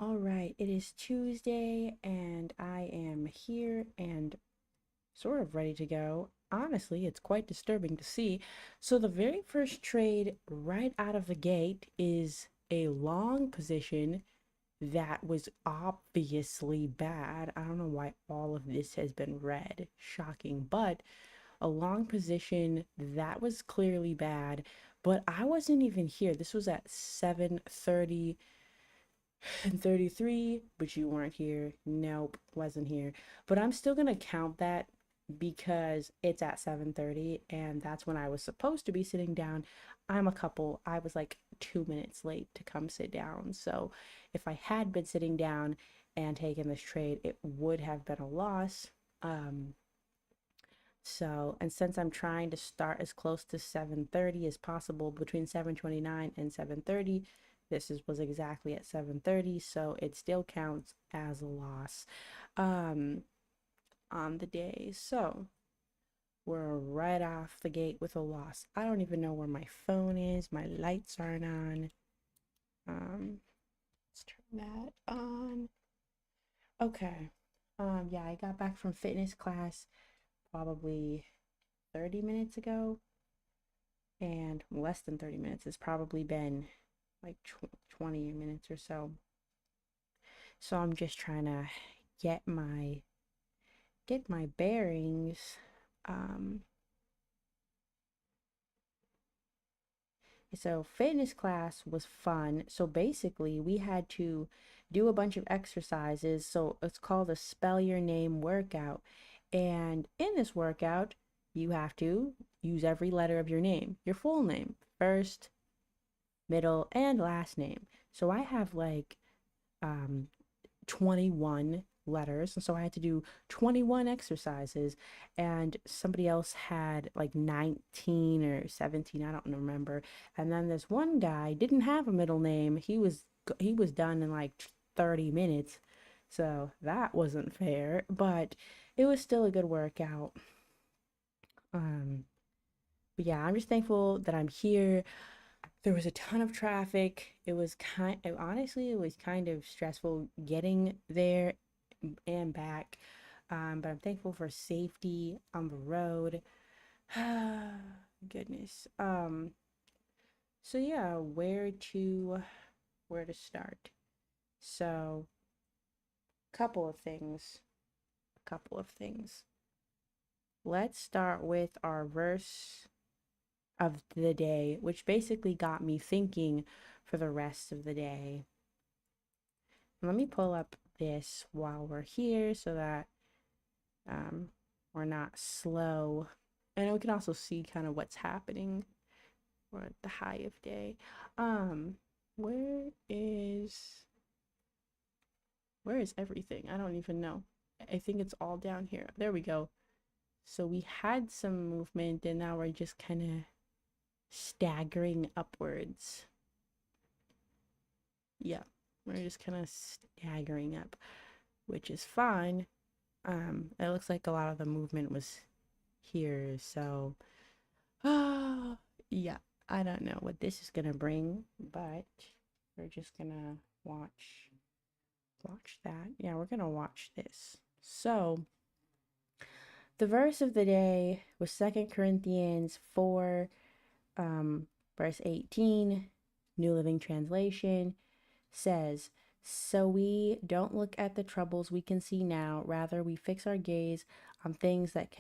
All right, it is Tuesday and I am here and sort of ready to go. Honestly, it's quite disturbing to see. So, the very first trade right out of the gate is a long position that was obviously bad. I don't know why all of this has been red. Shocking, but a long position that was clearly bad. But I wasn't even here. This was at 7:30 and 33, but you weren't here. Nope, wasn't here. But I'm still gonna count that because it's at 7:30 and that's when I was supposed to be sitting down. I was like 2 minutes late to come sit down. So if I had been sitting down and taken this trade, it would have been a loss. Um, and since I'm trying to start as close to 7:30 as possible, between 7:29 and 7:30, was exactly at 7:30, so it still counts as a loss um, on the day. So we're right off the gate with a loss. I don't even know where my phone is. My lights aren't on. Let's turn that on. Okay. Yeah, I got back from fitness class probably 30 minutes ago, and less than 30 minutes. It's probably been like 20 minutes or so. So I'm just trying to get my get my bearings. Um, so fitness class was fun. So basically, we had to do a bunch of exercises. So it's called a spell your name workout. And in this workout, you have to use every letter of your name, your full name, first, middle, and last name. So I have like um 21 letters, and so I had to do 21 exercises, and somebody else had like 19 or 17, I don't remember. And then this one guy didn't have a middle name. He was done in like 30 minutes. So that wasn't fair, but it was still a good workout. Um but yeah, I'm just thankful that I'm here. There was a ton of traffic. Honestly, it was kind of stressful getting there and back. But I'm thankful for safety on the road. Goodness. So yeah, where to start? So, couple of things. Couple of things. Let's start with our verse of the day, which basically got me thinking for the rest of the day. Let me pull up this while we're here so that um, we're not slow. And we can also see kind of what's happening. We're at the high of day. Um, where is where is everything? I don't even know. I think it's all down here. There we go. So we had some movement and now we're just kind of staggering upwards. Yeah, we're just kind of staggering up, which is fine. It looks like a lot of the movement was here, so yeah, I don't know what this is gonna bring, but we're just gonna watch that. Yeah, we're gonna watch this. So the verse of the day was Second Corinthians 4, verse 18, New Living Translation, says, "So we don't look at the troubles we can see now, rather we fix our gaze on things that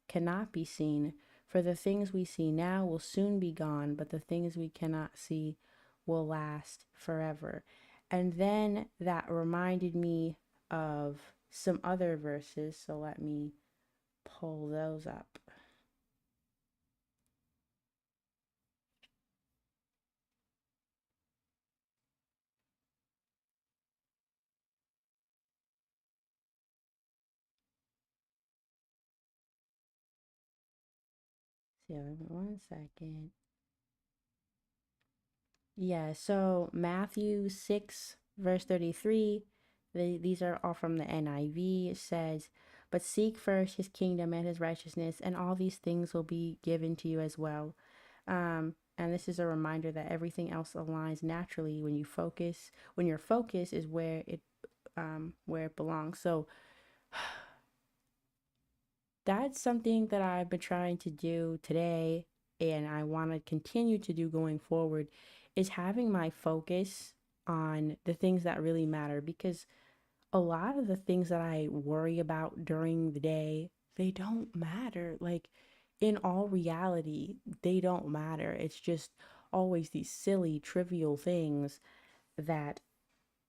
cannot be seen. For the things we see now will soon be gone, but the things we cannot see will last forever." And then that reminded me of some other verses, so let me pull those up. So, 1 second. Yeah, so Matthew 6, verse 33, these are all from the NIV. It says, "But seek first his kingdom and his righteousness, and all these things will be given to you as well." And this is a reminder that everything else aligns naturally when you focus, when your focus is where it belongs. So that's something that I've been trying to do today, and I want to continue to do going forward, is having my focus on the things that really matter, because a lot of the things that I worry about during the day, they don't matter. Like, in all reality, they don't matter. It's just always these silly, trivial things that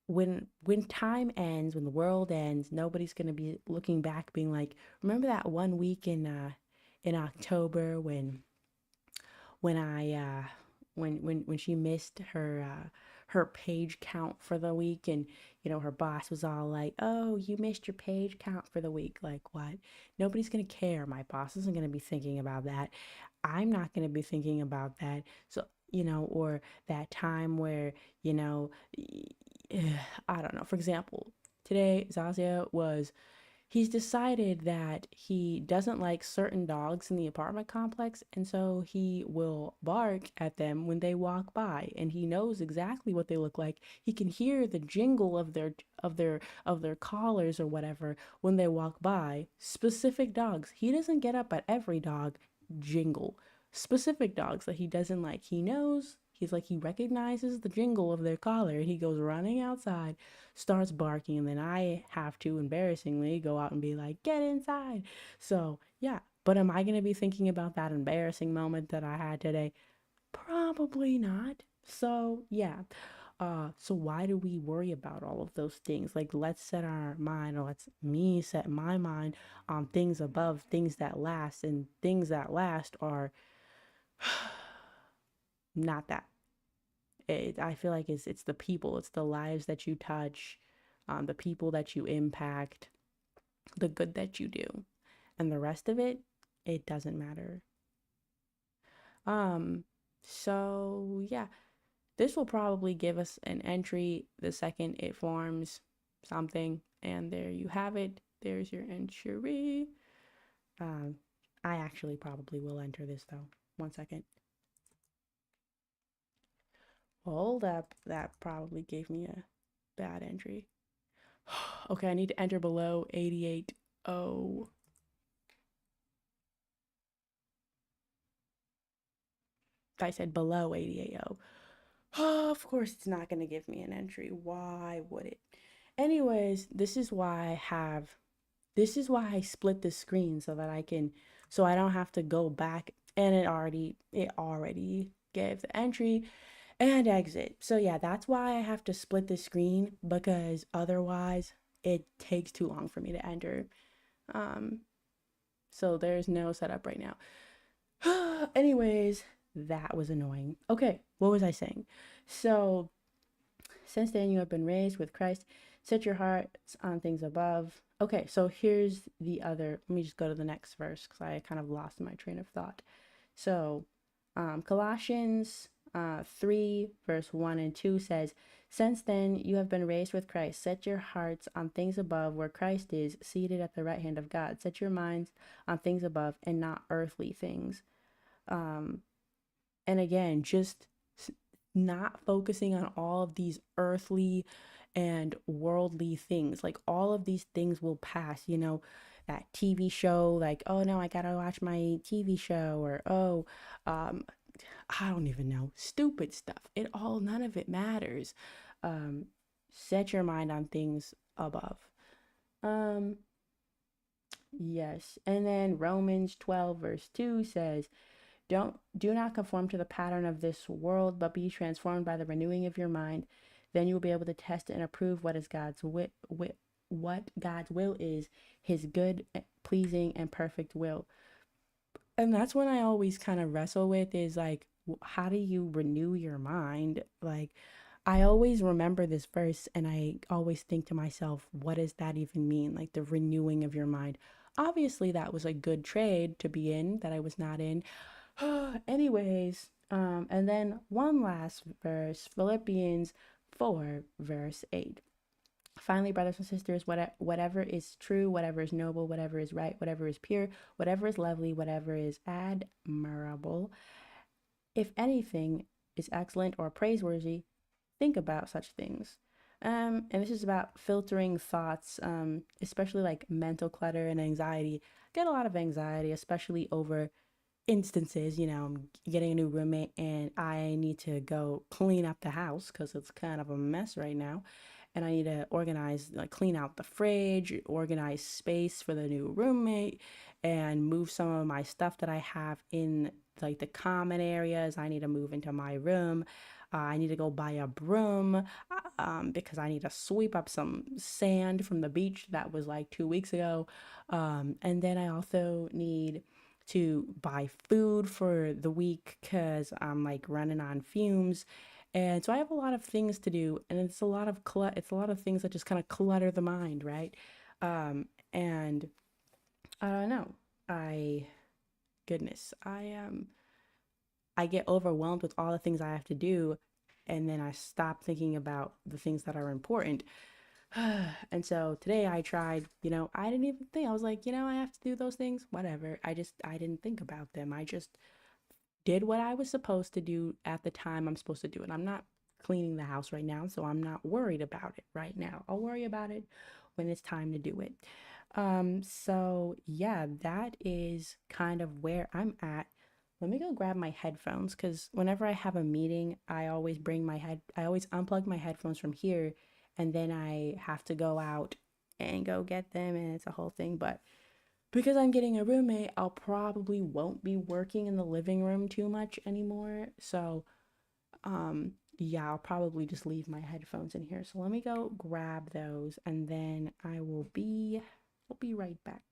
when time ends, when the world ends, nobody's gonna be looking back being like, remember that one week in October when I when she missed her page count for the week, and her boss was all like, "Oh, you missed your page count for the week." Like, what? Nobody's gonna care. My boss isn't gonna be thinking about that. I'm not gonna be thinking about that. So, or that time where, you know, I don't know. For example, today Zazia was he's decided that he doesn't like certain dogs in the apartment complex, and so he will bark at them when they walk by, and he knows exactly what they look like. He can hear the jingle of their collars or whatever when they walk by. Specific dogs. He doesn't get up at every dog jingle. Specific dogs that he doesn't like. He knows. He's like, he recognizes the jingle of their collar. He goes running outside, starts barking, and then I have to embarrassingly go out and be like, get inside. So yeah, but am I going to be thinking about that embarrassing moment that I had today? Probably not. So yeah, so why do we worry about all of those things? Like, let's set our mind, or let's me set my mind on things above, things that last, and things that last are not that. I feel like it's the people, it's the lives that you touch, the people that you impact, the good that you do, and the rest of it, it doesn't matter. Um, so yeah, this will probably give us an entry the second it forms something, and there you have it. There's your entry. Um, I actually probably will enter this though. 1 second. Hold up, that probably gave me a bad entry. Okay, I need to enter below 88.0. I said below 88.0. Oh, of course, it's not going to give me an entry. Why would it? Anyways, this is why I split the screen so that so I don't have to go back, and it already gave the entry and exit. So yeah, that's why I have to split the screen, because otherwise it takes too long for me to enter. Um, so there's no setup right now. Anyways, that was annoying. Okay, what was I saying? So, since then you have been raised with Christ. Set your hearts on things above. Okay, so here's the other. Let me just go to the next verse because I kind of lost my train of thought. So, Colossians 3, verse 1 and 2 says, since then you have been raised with Christ. Set your hearts on things above where Christ is, seated at the right hand of God. Set your minds on things above and not earthly things. Um, and again, just not focusing on all of these earthly and worldly things. Like, all of these things will pass, that TV show, like, oh no, I gotta watch my TV show, or oh, um, I don't even know, stupid stuff. None of it matters. Um, Set your mind on things above. Um, yes. And then Romans 12, verse 2 says, do not conform to the pattern of this world, but be transformed by the renewing of your mind. Then you will be able to test and approve what is what God's will is, his good, pleasing, and perfect will. And that's when I always kind of wrestle with, is like, how do you renew your mind? Like, I always remember this verse and I always think to myself, what does that even mean? Like, the renewing of your mind. Obviously, that was a good trade to be in that I was not in. Anyways, and then one last verse, Philippians 4, verse 8. Finally, brothers and sisters, whatever is true, whatever is noble, whatever is right, whatever is pure, whatever is lovely, whatever is admirable, if anything is excellent or praiseworthy, think about such things. And this is about filtering thoughts, especially like mental clutter and anxiety. I get a lot of anxiety, especially over instances, I'm getting a new roommate and I need to go clean up the house because it's kind of a mess right now. And I need to organize, like clean out the fridge, organize space for the new roommate, and move some of my stuff that I have in like the common areas. I need to move into my room. I need to go buy a broom because I need to sweep up some sand from the beach that was like 2 weeks ago. And then I also need to buy food for the week because I'm like running on fumes. And so I have a lot of things to do, and it's a lot of things that just kind of clutter the mind, right? And I don't know. I goodness, I get overwhelmed with all the things I have to do, and then I stop thinking about the things that are important. And so today I tried, I didn't even think. I was like, I have to do those things, whatever. I didn't think about them. I just did what I was supposed to do at the time I'm supposed to do it. I'm not cleaning the house right now, so I'm not worried about it right now. I'll worry about it when it's time to do it. So yeah, that is kind of where I'm at. Let me go grab my headphones because whenever I have a meeting, I always unplug my headphones from here, and then I have to go out and go get them, and it's a whole thing. But because I'm getting a roommate, I'll probably won't be working in the living room too much anymore. So, yeah, I'll probably just leave my headphones in here. So let me go grab those and then I'll be right back.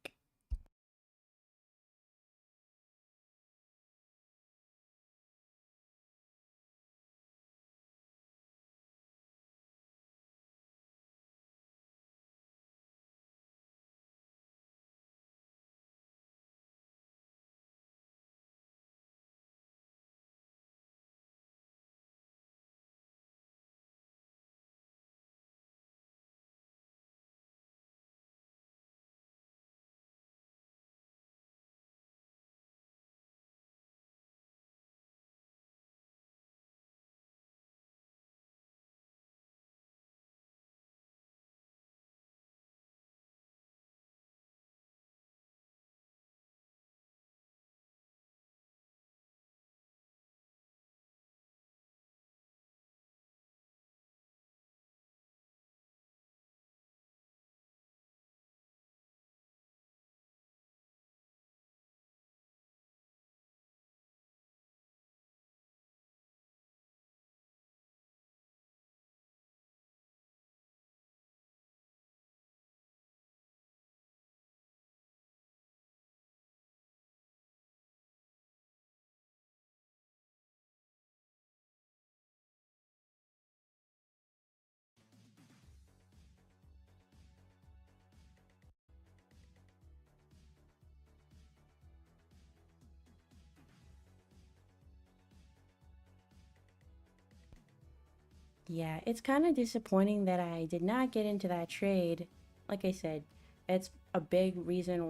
Yeah, it's kind of disappointing that I did not get into that trade. Like I said, it's a big reason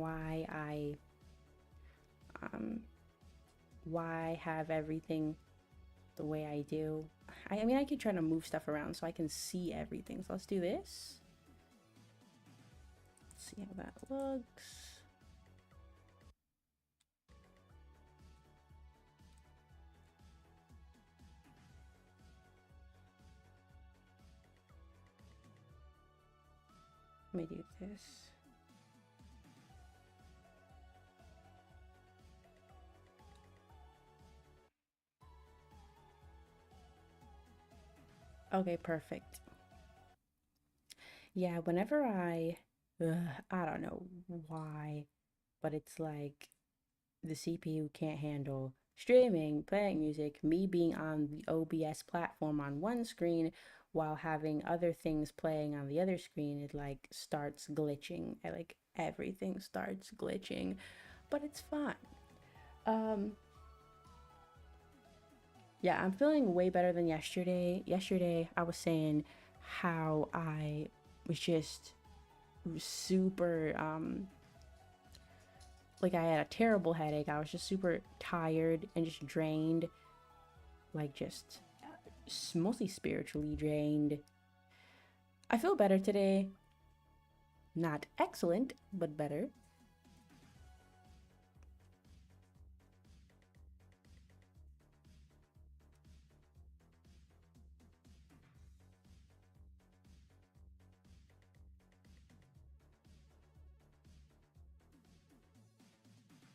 um why I have everything the way I do. I mean, I could try to move stuff around so I can see everything. So let's do this. See how that looks. Let me do this. Okay, perfect. Yeah, I don't know why, but it's like the CPU can't handle streaming, playing music, me being on the OBS platform on one screen while having other things playing on the other screen. It like starts glitching. Like everything starts glitching, but it's fine. Um, yeah, I'm feeling way better than yesterday. Yesterday, I was saying how I was just super like I had a terrible headache. I was just super tired and just drained. like just mostly spiritually drained. I feel better today. Not excellent, but better.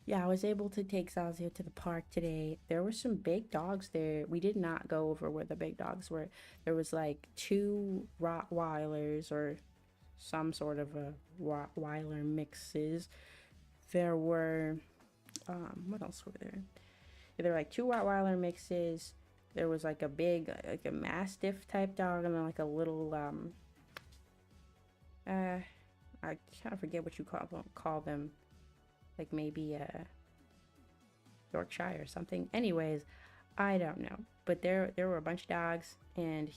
Yeah, I was able to take Zazio to the park today. There were some big dogs there. We did not go over where the big dogs were. There was like two Rottweilers or some sort of a Rottweiler mixes. There were, what else were there? Yeah, there were like two Rottweiler mixes. There was like a big, like a Mastiff type dog, and then like a little, I kind of forget what you call them. Like maybe a Yorkshire or something. Anyways, I don't know. But there were a bunch of dogs, and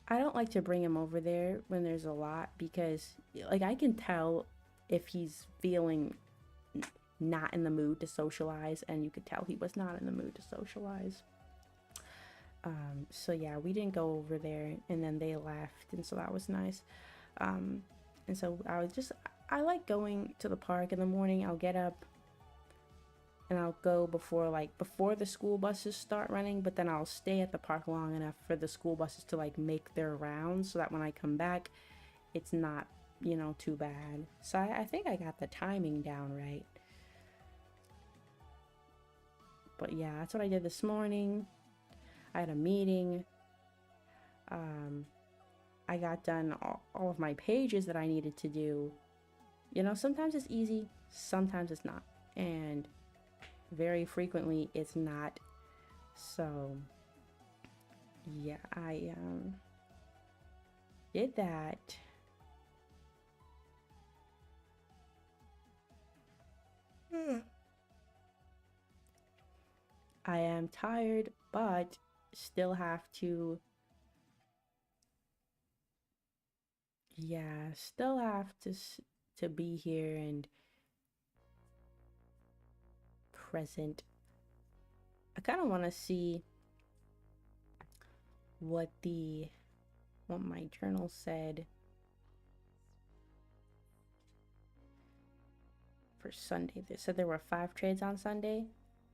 I don't like to bring him over there when there's a lot because like I can tell if he's feeling not in the mood to socialize, and you could tell he was not in the mood to socialize. So yeah, we didn't go over there, and then they left, and so that was nice. And so I like going to the park in the morning. I'll get up and I'll go before the school buses start running, but then I'll stay at the park long enough for the school buses to like make their rounds so that when I come back, it's not, too bad. So I think I got the timing down right. But yeah, that's what I did this morning. I had a meeting. I got done all of my pages that I needed to do. Sometimes it's easy, sometimes it's not. And very frequently it's not. So yeah, I did that. I am tired, but still have to, yeah, still have to be here and present. I kind of want to see what my journal said for Sunday. They said there were 5 trades on Sunday.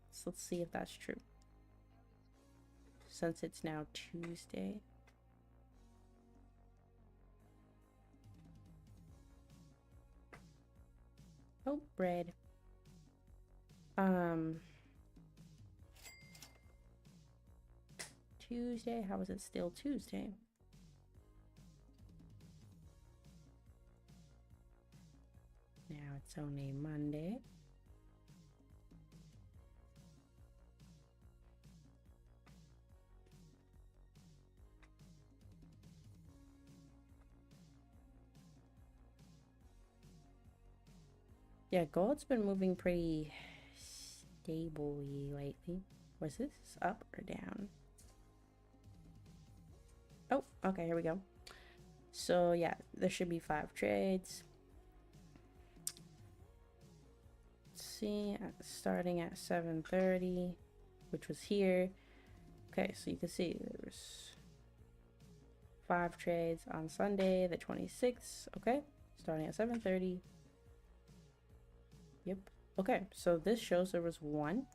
So let's see if that's true. Since it's now Tuesday. Oh, bread. Tuesday. How is it still Tuesday? Now it's only Monday. Yeah, gold's been moving pretty stably lately. Was this up or down? Oh, okay, here we go. So yeah, there should be 5 trades. Let's see, starting at 7:30, which was here. Okay, so you can see there's 5 trades on Sunday, the 26th. Okay, starting at 7:30. Yep. Okay, so this shows there was 1,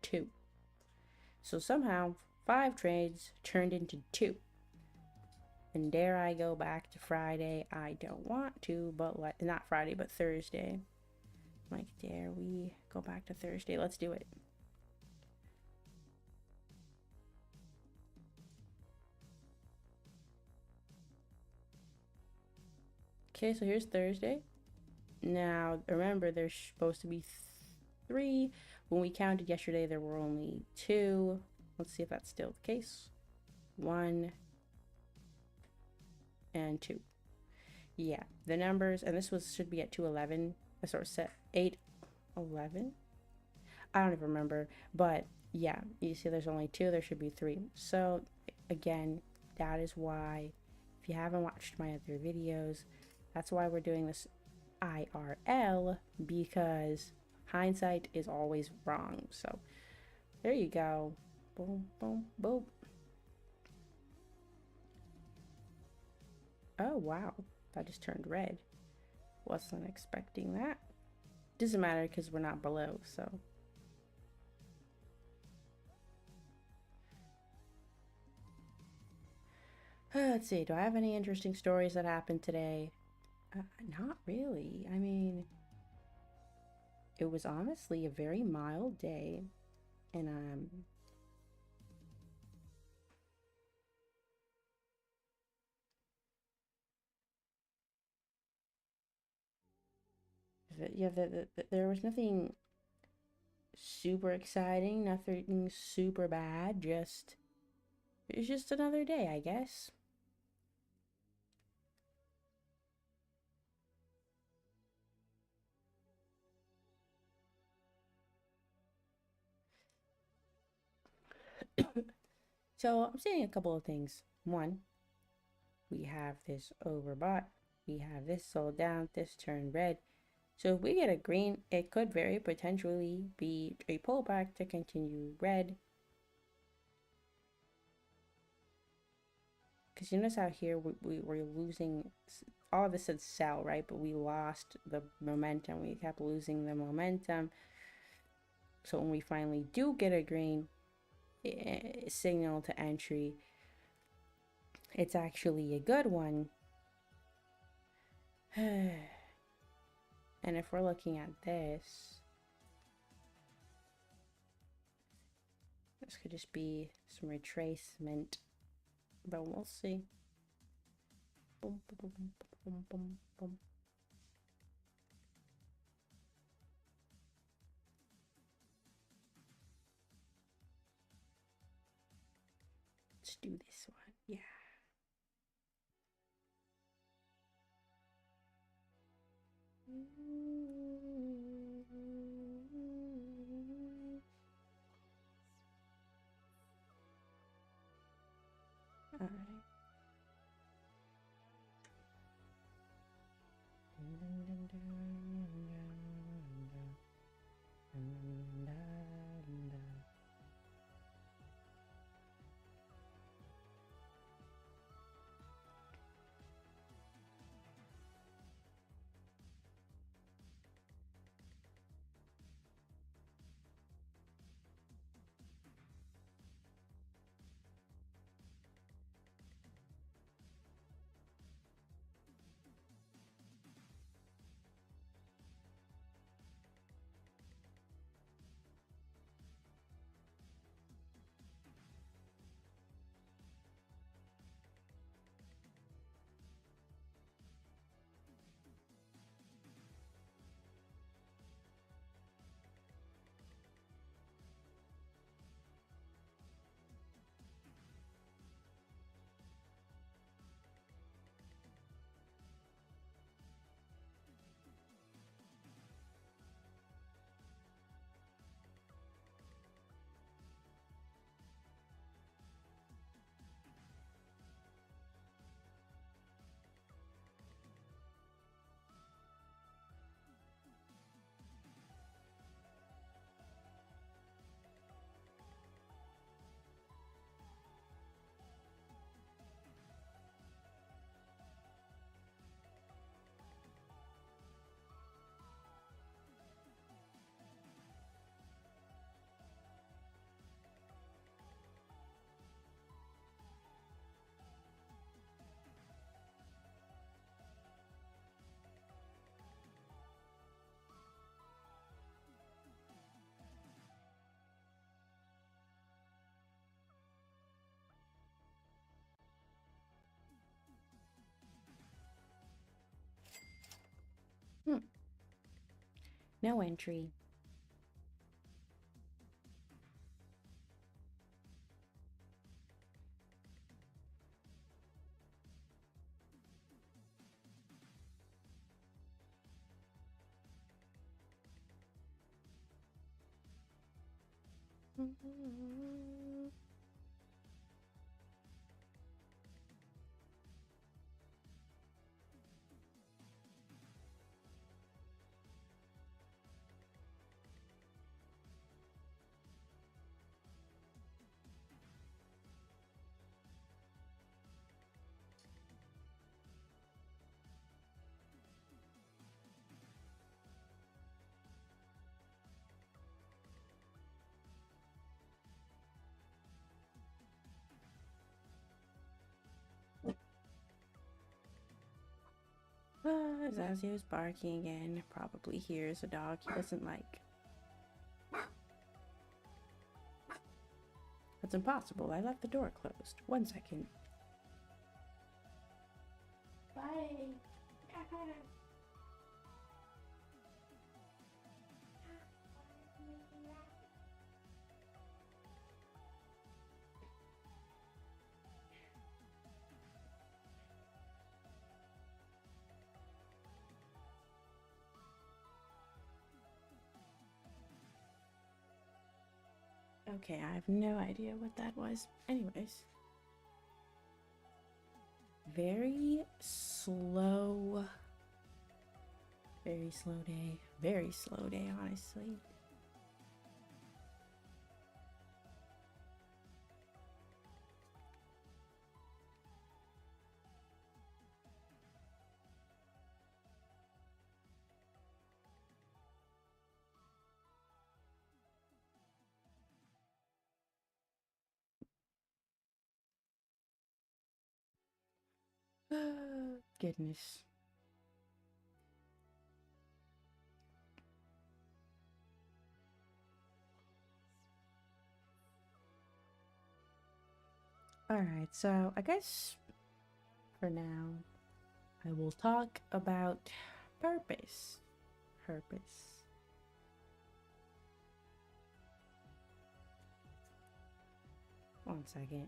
2. So somehow 5 trades turned into 2. And dare I go back to Friday? I don't want to, but not Friday, but Thursday. Like, dare we go back to Thursday? Let's do it. Okay, so here's Thursday. Now, remember, there's supposed to be 3. When we counted yesterday, there were only 2. Let's see if that's still the case. 1 and 2. Yeah, the numbers, and this should be at 211. I sort of set 811. I don't even remember, but yeah, you see there's only 2, there should be 3. So again, that is why, if you haven't watched my other videos, that's why we're doing this IRL, because Hindsight is always wrong. So there you go. Boom, boom, boom. Oh, wow. That just turned red. Wasn't expecting that. Doesn't matter because we're not below, so. Let's see. Do I have any interesting stories that happened today? Not really. I mean, it was honestly a very mild day, and yeah, there was nothing super exciting, nothing super bad. Just it's just another day, I guess. So I'm saying a couple of things. One, we have this overbought. We have this sold down. This turned red. So if we get a green, it could very potentially be a pullback to continue red. Because you notice out here we're losing, all of this said sell, right? But we lost the momentum. We kept losing the momentum. So when we finally do get a green signal to entry, it's actually a good one. And if we're looking at this could just be some retracement, but we'll see. Boom, boom, boom, boom, boom, boom. Let's do this one. Yeah. All right. No entry. Zazio's barking again. Probably hears a dog he doesn't like. That's impossible. I left the door closed. 1 second. Bye. Okay, I have no idea what that was. Anyways. Very slow day. Very slow day, honestly. Goodness. Alright, so I guess for now I will talk about purpose. Purpose. One second.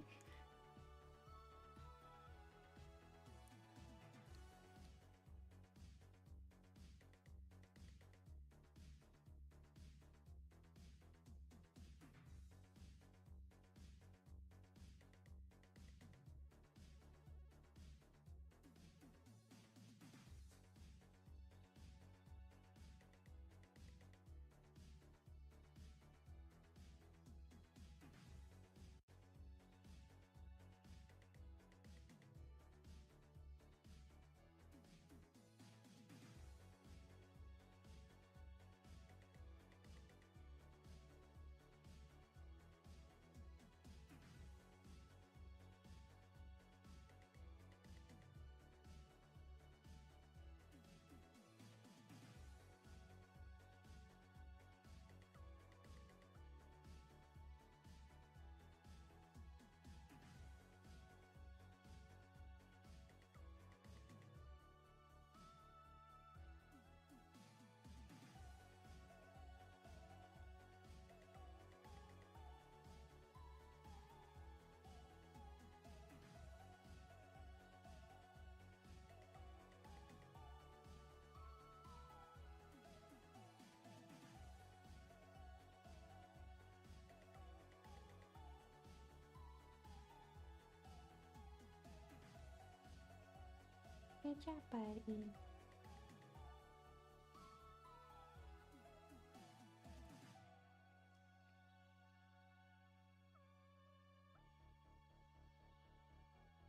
Good job, buddy.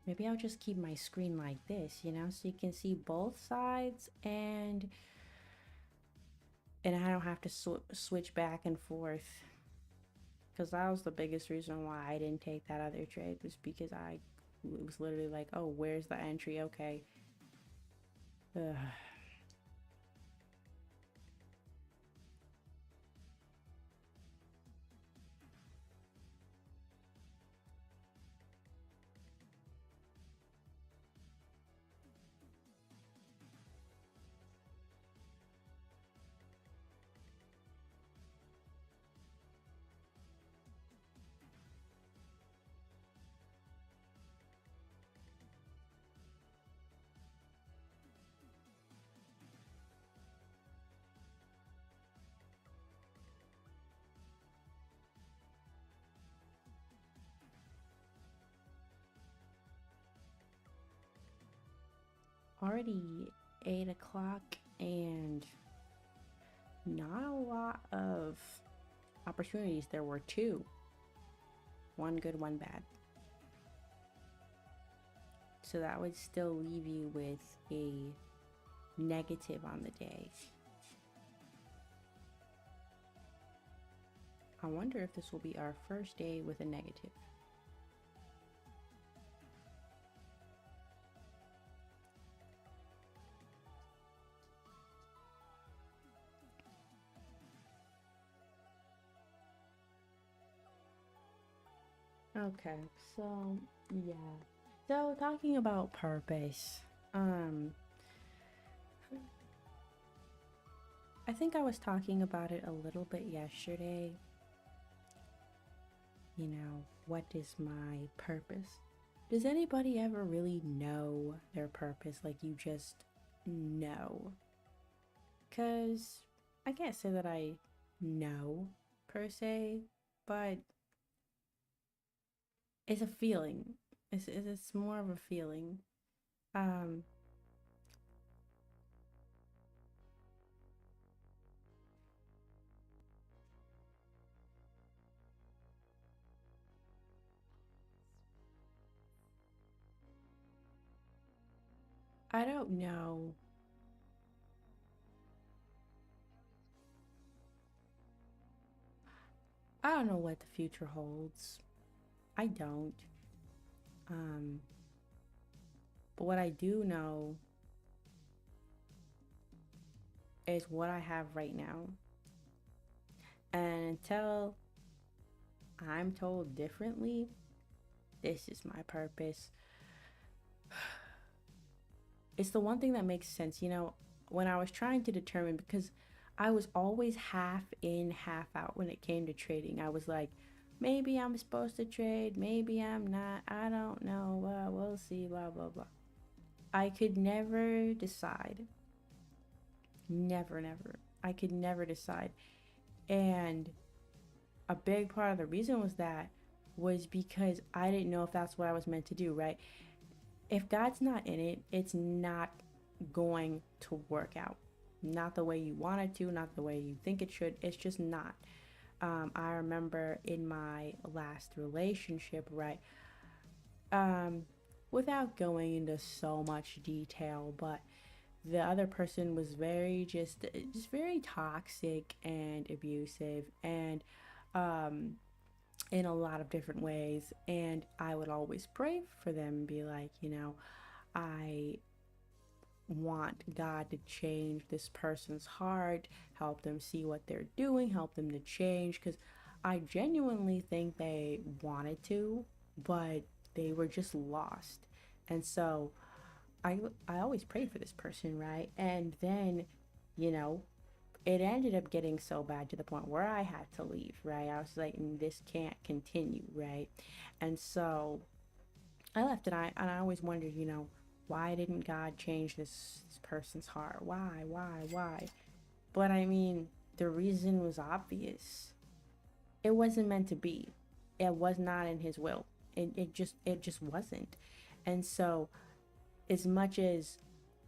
Maybe I'll just keep my screen like this, you know, so you can see both sides and I don't have to switch back and forth. Because that was the biggest reason why I didn't take that other trade, was because it was literally like, oh, where's the entry? Okay. Ugh. Already 8 o'clock and not a lot of opportunities. There were two. One good, one bad. So that would still leave you with a negative on the day. I wonder if this will be our first day with a negative. Okay, so yeah. So talking about purpose, um, I think I was talking about it a little bit yesterday. What is my purpose? Does anybody ever really know their purpose? Like you just know? Because I can't say that I know per se, but it's a feeling. It's more of a feeling. Um, I don't know. I don't know what the future holds. I don't. Um, but what I do know is what I have right now. And until I'm told differently, this is my purpose. It's the one thing that makes sense. When I was trying to determine, because I was always half in, half out when it came to trading. I was like, maybe I'm supposed to trade, maybe I'm not. I don't know. Well, we'll see, blah, blah, blah. I could never decide. Never, never. I could never decide. And a big part of the reason was because I didn't know if that's what I was meant to do, right? If God's not in it, it's not going to work out. Not the way you want it to, not the way you think it should. It's just not. I remember in my last relationship, right? Um, Without going into so much detail, but the other person was just very toxic and abusive and um in a lot of different ways, and I would always pray for them and be like, I want God to change this person's heart, help them see what they're doing, help them to change, because I genuinely think they wanted to, but they were just lost. And so I always prayed for this person, right? And then, you know, it ended up getting so bad to the point where I had to leave, right? I was like, this can't continue, right? And so I left, and I always wondered, why didn't God change this person's heart? Why? But I mean, the reason was obvious. It wasn't meant to be. It was not in his will. It just wasn't. And so as much as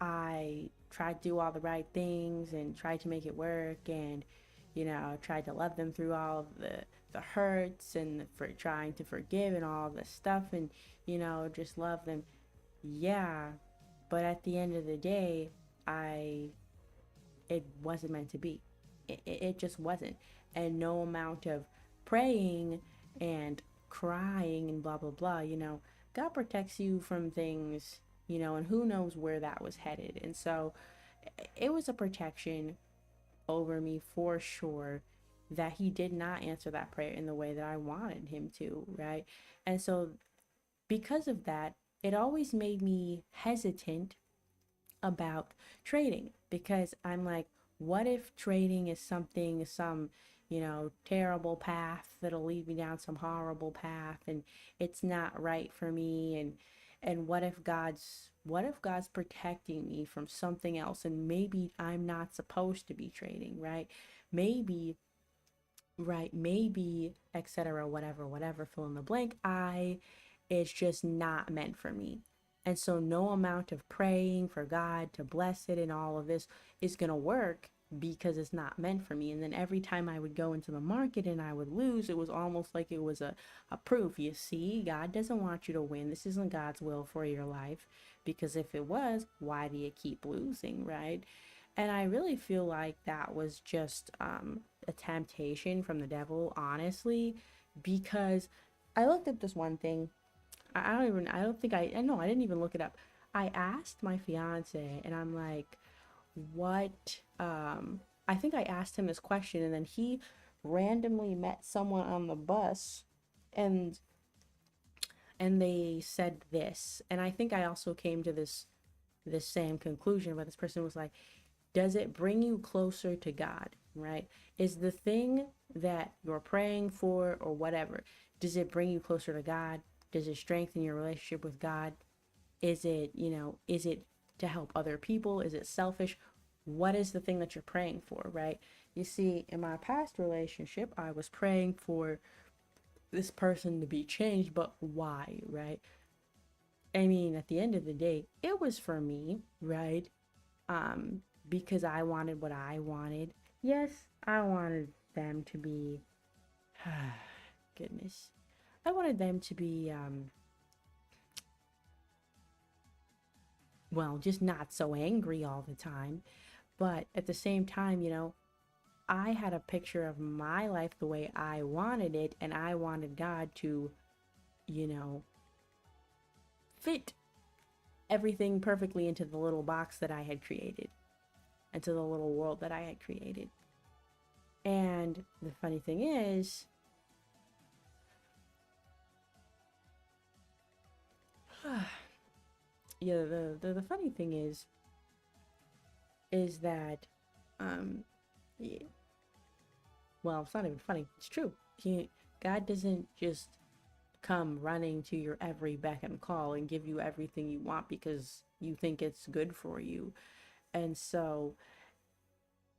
I tried to do all the right things and tried to make it work, and tried to love them through all of the hurts, and for trying to forgive and all the stuff, and just love them. Yeah, but at the end of the day, I it wasn't meant to be. It just wasn't. And no amount of praying and crying and blah blah blah, God protects you from things, and who knows where that was headed. And so it was a protection over me for sure, that he did not answer that prayer in the way that I wanted him to, right? And so because of that, it always made me hesitant about trading, because I'm like, what if trading is some terrible path that'll lead me down some horrible path, and it's not right for me, and what if God's protecting me from something else, and maybe I'm not supposed to be trading, right? Maybe, right, maybe, etc., whatever, fill in the blank. It's just not meant for me. And so no amount of praying for God to bless it and all of this is going to work, because it's not meant for me. And then every time I would go into the market and I would lose, it was almost like it was a proof. You see, God doesn't want you to win. This isn't God's will for your life. Because if it was, why do you keep losing, right? And I really feel like that was just a temptation from the devil, honestly, because I looked at this one thing. I don't think I know, I didn't even look it up. I asked my fiance, and I'm like, what, I think I asked him this question, and then he randomly met someone on the bus, and and they said this, and I think I also came to this same conclusion, but this person was like, does it bring you closer to God, right? Is the thing that you're praying for or whatever, does it bring you closer to God? Does it strengthen your relationship with God? Is it, is it to help other people? Is it selfish? What is the thing that you're praying for, right? You see, in my past relationship, I was praying for this person to be changed, but why, right? I mean, at the end of the day, it was for me, right? Um, because I wanted what I wanted. Yes, I wanted them to be, goodness, I wanted them to be, well, just not so angry all the time. But at the same time, I had a picture of my life the way I wanted it, and I wanted God to, you know, fit everything perfectly into the little box that I had created, into the little world that I had created. And the funny thing is, yeah, the funny thing is that, um, yeah, well, it's not even funny. It's true. God doesn't just come running to your every beck and call and give you everything you want because you think it's good for you. And so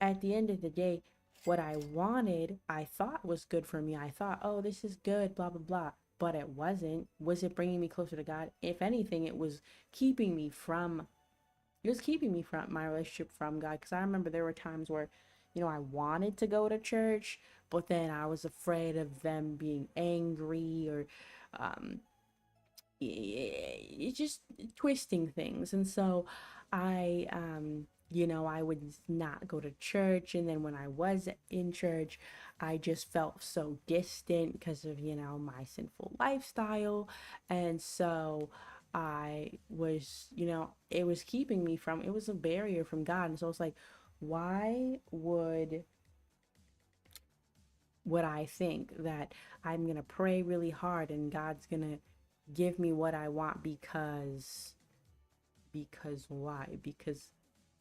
at the end of the day, what I wanted, I thought was good for me. I thought, oh, this is good, blah, blah, blah. But it wasn't. Was it bringing me closer to God? If anything, it was keeping me from my relationship from God. Because I remember there were times where, I wanted to go to church, but then I was afraid of them being angry or, um, it's just twisting things. And so I would not go to church, and then when I was in church, I just felt so distant because of, my sinful lifestyle. And so I was, it was keeping me from, it was a barrier from God. And so it's like, why would I think that I'm going to pray really hard and God's going to give me what I want because why? Because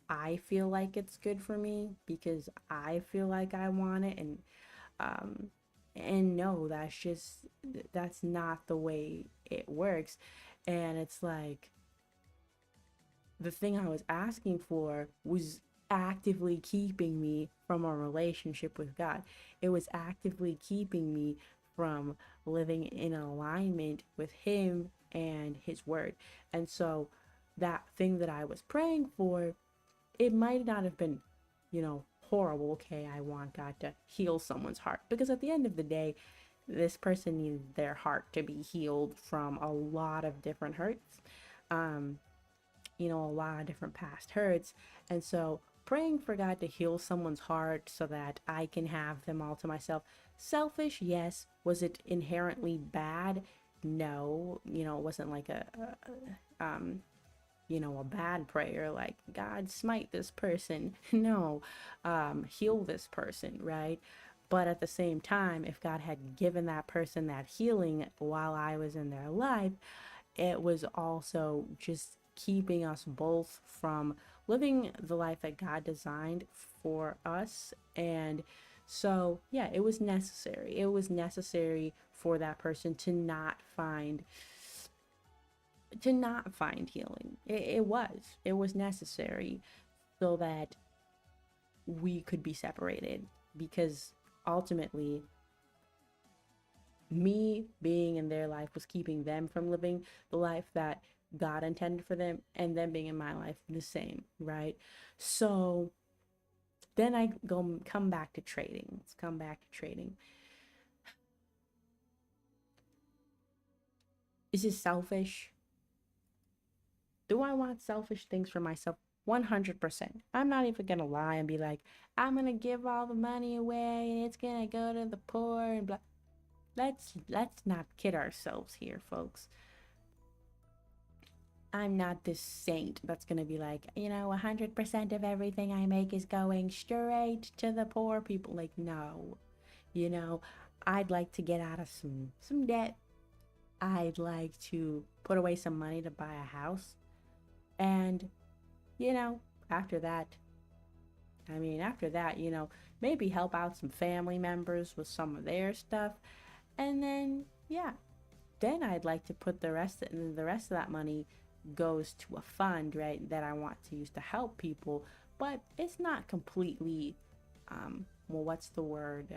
I feel like it's good for me, because I feel like I want it, um and no, that's not the way it works. And it's like the thing I was asking for was actively keeping me from a relationship with God. It was actively keeping me from living in alignment with Him and His Word. And so that thing that I was praying for, it might not have been, horrible. Okay, I want God to heal someone's heart. Because at the end of the day, this person needs their heart to be healed from a lot of different hurts. Um, a lot of different past hurts. And so praying for God to heal someone's heart so that I can have them all to myself. Selfish, yes. Was it inherently bad? No. It wasn't like a bad prayer like, God, smite this person. No. Heal this person, right? But at the same time, if God had given that person that healing while I was in their life, it was also just keeping us both from living the life that God designed for us. And so, yeah, it was necessary. It was necessary for that person to not find healing. It was necessary so that we could be separated, because ultimately me being in their life was keeping them from living the life that God intended for them, and them being in my life the same, right? So then I come back to trading. Let's come back to trading. Is this selfish? Do I want selfish things for myself? 100%. I'm not even gonna lie and be like, I'm gonna give all the money away and it's gonna go to the poor and blah. Let's not kid ourselves here, folks. I'm not this saint that's gonna be like, 100% of everything I make is going straight to the poor people. Like, no, you know, I'd like to get out of some debt. I'd like to put away some money to buy a house. And, you know, after that, after that, maybe help out some family members with some of their stuff. And then, yeah, then I'd like to put the rest of that money goes to a fund, right, that I want to use to help people. But it's not completely, well, what's the word?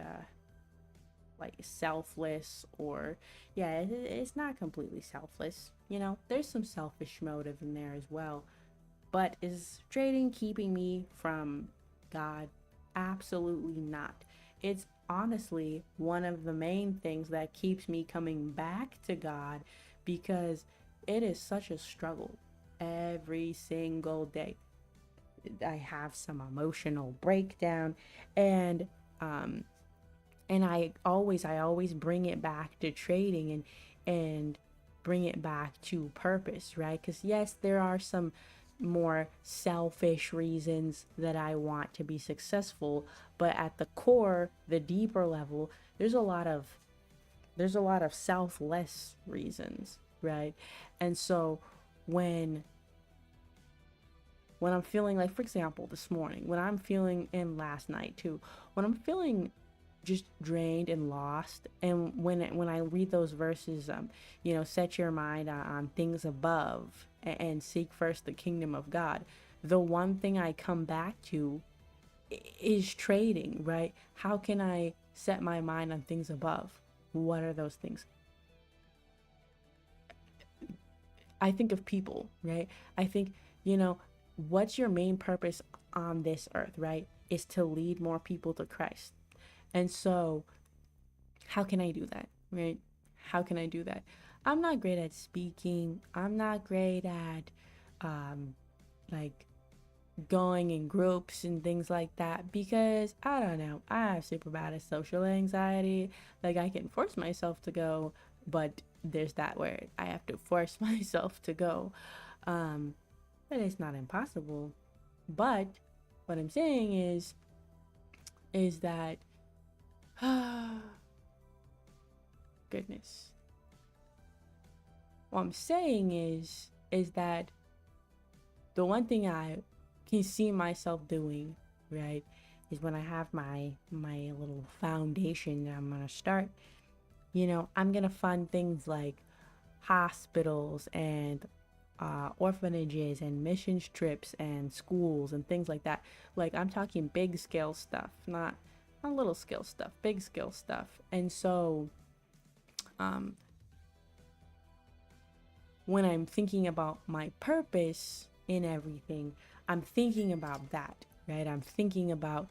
Like selfless, or yeah, it's not completely selfless. There's some selfish motive in there as well. But is trading keeping me from God? Absolutely not. It's honestly one of the main things that keeps me coming back to God, because it is such a struggle every single day. I have some emotional breakdown, and um I always bring it back to trading, and bring it back to purpose, right? Because yes, there are some more selfish reasons that I want to be successful, but at the core, the deeper level, there's a lot of selfless reasons, right? And so when when I'm feeling like, for example, this morning, when I'm feeling, and last night too, when I'm feeling just drained and lost, and when I read those verses, set your mind on things above, and seek first the kingdom of God, the one thing I come back to is trading, right? How can I set my mind on things above? What are those things? I think of people, right? I think, what's your main purpose on this earth, right? Is to lead more people to Christ. And so, how can I do that, right? How can I do that? I'm not great at speaking. I'm not great at, um, like, going in groups and things like that, because I don't know. I have super bad social anxiety. Like, I can force myself to go, but there's that word. I have to force myself to go. Um, but it's not impossible. But what I'm saying is that, goodness. What I'm saying is that the one thing I can see myself doing, right, is when I have my little foundation that I'm gonna start. I'm gonna fund things like hospitals and orphanages and missions trips and schools and things like that. Like, I'm talking big scale stuff, not little scale stuff, big scale stuff. And so, um, when I'm thinking about my purpose in everything, I'm thinking about that, right? I'm thinking about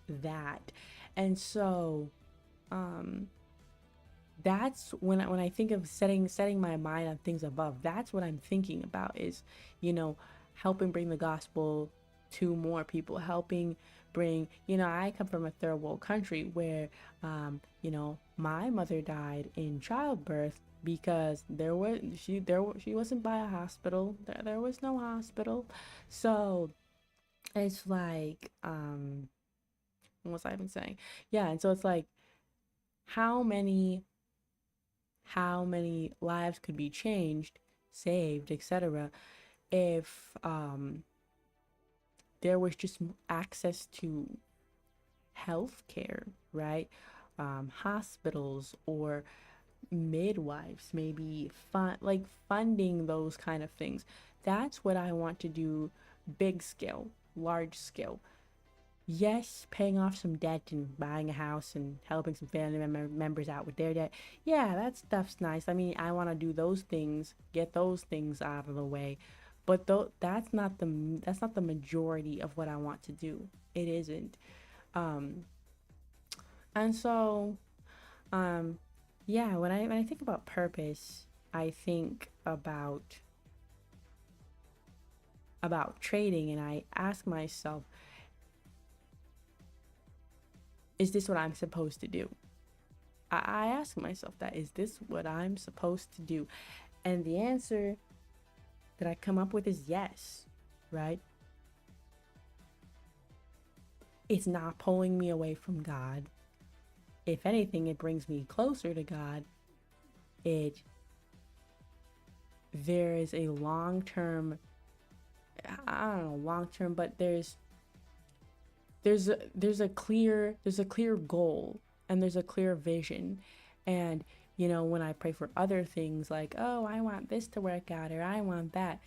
that. And so, um, that's when I think of setting my mind on things above. That's what I'm thinking about, is, you know, helping bring the gospel to more people, helping bring, I come from a third world country where, my mother died in childbirth, because she wasn't by a hospital. There was no hospital. So it's like, what was I even saying? Yeah, and so it's like, how many lives could be changed, saved, etc., if there was just access to health care, right? Hospitals, or midwives, maybe funding those kind of things. That's what I want to do, big scale, large scale. Yes, paying off some debt and buying a house and helping some family members out with their debt. Yeah, that stuff's nice. I mean, I want to do those things, get those things out of the way. But that's not the majority of what I want to do. It isn't. Um, and so, um, yeah, when I think about purpose, I think about trading, and I ask myself, is this what I'm supposed to do? I ask myself that, is this what I'm supposed to do? And the answer that I come up with is yes, right? it's not pulling me away from God. If anything, it brings me closer to God. It There is a long term, I don't know, long term, but there's a clear goal, and there's a clear vision. And when I pray for other things like, oh, I want this to work out, or I want that,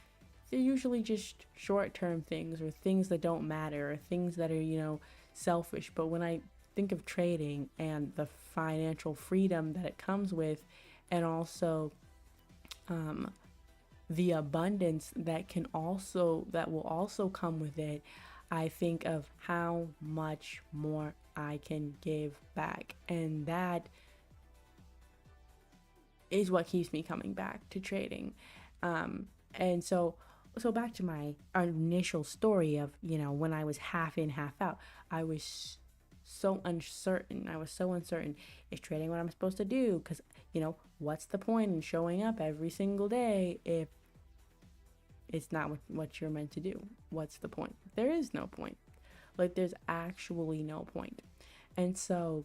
they're usually just short-term things, or things that don't matter, or things that are selfish. But when I think of trading and the financial freedom that it comes with, and also um, the abundance that will also come with it, I think of how much more I can give back. And that is what keeps me coming back to trading. And so back to my initial story of, when I was half in, half out, I was so uncertain. I was so uncertain. Is trading what I'm supposed to do? Because, what's the point in showing up every single day if it's not what you're meant to do? What's the point? There is no point. Like, there's actually no point. And so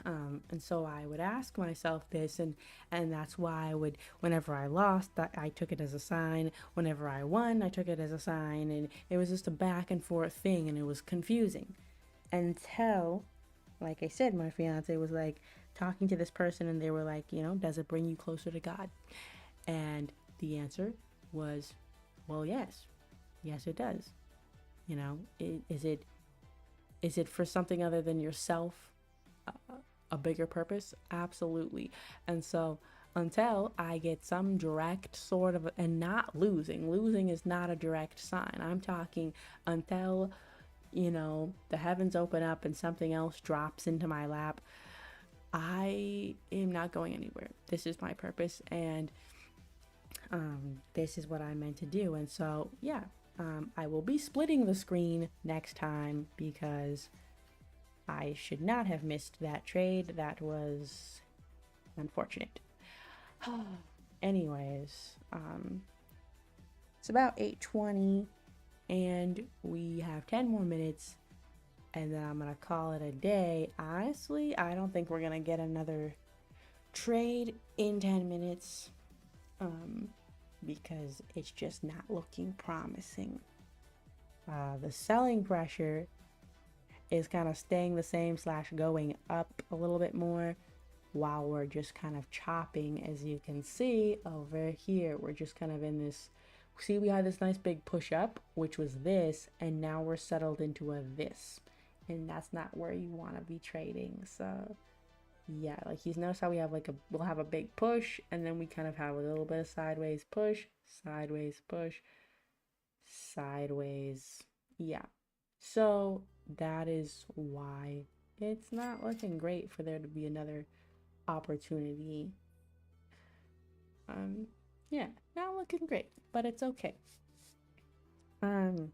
I would ask myself this, and that's why I would, whenever I lost, I took it as a sign. Whenever I won, I took it as a sign, and it was just a back and forth thing, and it was confusing until, like I said, my fiance was like talking to this person, and they were like, does it bring you closer to God? And the answer was, well, yes, it does. Is it for something other than yourself? A bigger purpose? Absolutely. And so until I get some direct sort of, and not losing is not a direct sign. I'm talking until, the heavens open up and something else drops into my lap. I am not going anywhere. This is my purpose, and this is what I'm meant to do. And so, yeah, I will be splitting the screen next time because I should not have missed that trade. That was unfortunate. Anyways, it's about 8:20, and we have 10 more minutes, and then I'm gonna call it a day. Honestly, I don't think we're gonna get another trade in 10 minutes, because it's just not looking promising. The selling pressure is kind of staying the same slash going up a little bit more, while we're just kind of chopping. As you can see over here, we're just kind of in this, see, we had this nice big push up, which was this, and now we're settled into a this, and that's not where you want to be trading. So yeah, like, he's noticed how we'll have a big push, and then we kind of have a little bit of sideways push, sideways push, sideways. Yeah, so that is why it's not looking great for there to be another opportunity. Yeah, not looking great, but it's okay. Um,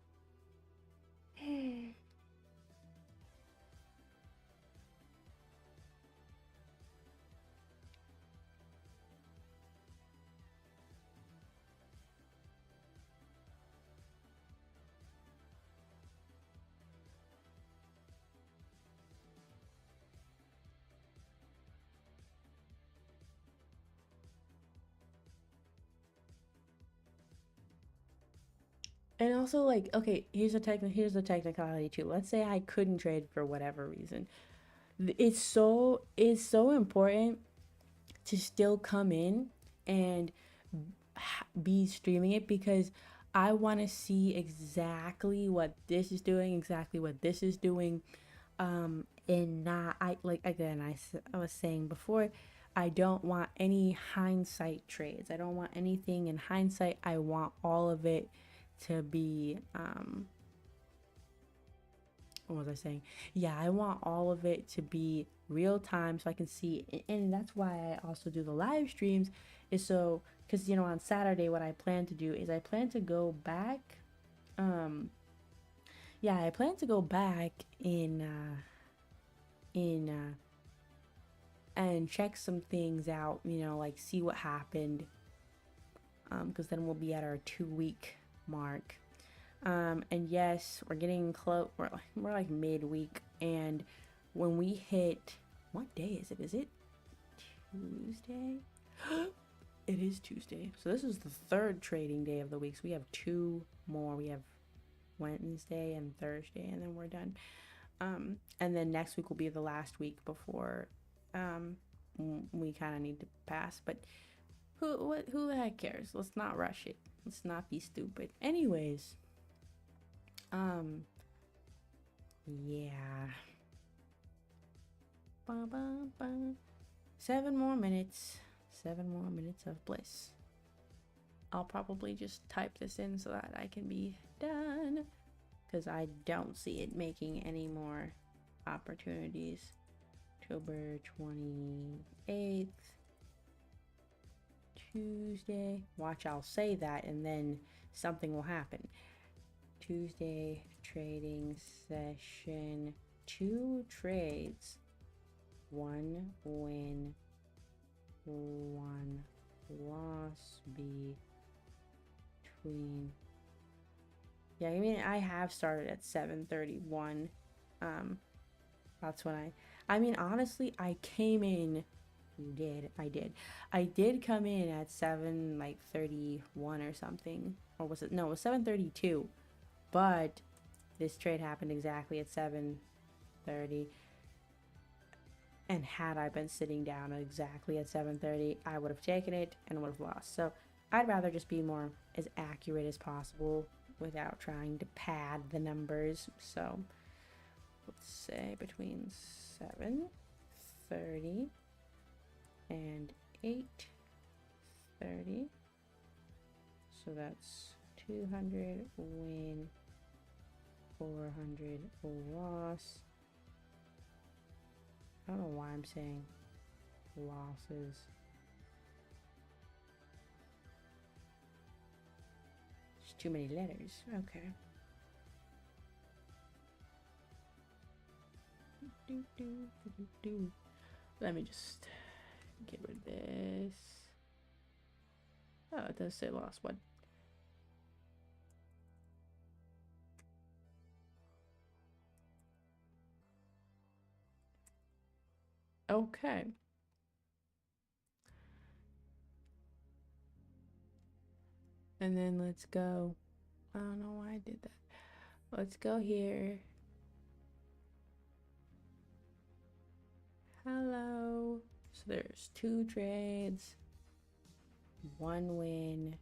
and also, like, okay, here's the technicality too. Let's say I couldn't trade for whatever reason. It's so important to still come in and be streaming it, because I want to see exactly what this is doing, exactly what this is doing. And not, I like, again, I was saying before, I don't want any hindsight trades. I don't want anything in hindsight. I want all of it to be, what was I saying? Yeah, I want all of it to be real time so I can see. And that's why I also do the live streams, is so, because on Saturday, what I plan to do is I plan to go back. Yeah, I plan to go back in and check some things out, like, see what happened, because then we'll be at our 2-week mark. And yes, we're getting close. We're like midweek, and when we hit, what day is it? Is it Tuesday? It is Tuesday. So this is the third trading day of the week. So we have two more. We have Wednesday and Thursday, and then we're done. And then next week will be the last week before we kind of need to pass. But who the heck cares? Let's not rush it. Let's not be stupid. Anyways, yeah. Ba, ba, ba. 7 more minutes. 7 more minutes of bliss. I'll probably just type this in so that I can be done, because I don't see it making any more opportunities. October 28th, Tuesday. Watch, I'll say that and then something will happen. Tuesday trading session, 2 trades, 1 win, 1 loss between. Yeah, I mean, I have started at 7:31. That's when I mean, honestly, I came in. I did come in at 7:31 or something, or was it? No, it was 7:32. But this trade happened exactly at 7:30. And had I been sitting down exactly at 7:30, I would have taken it and would have lost. So I'd rather just be more as accurate as possible without trying to pad the numbers. So let's say between 7:30 and 8:30. So that's 200 win, 400 loss. I don't know why I'm saying losses. There's too many letters. Okay. Let me just get rid of this. Oh, it does say loss. What? Okay. And then let's go. I don't know why I did that. Let's go here. Hello. So there's 2 trades, 1 win.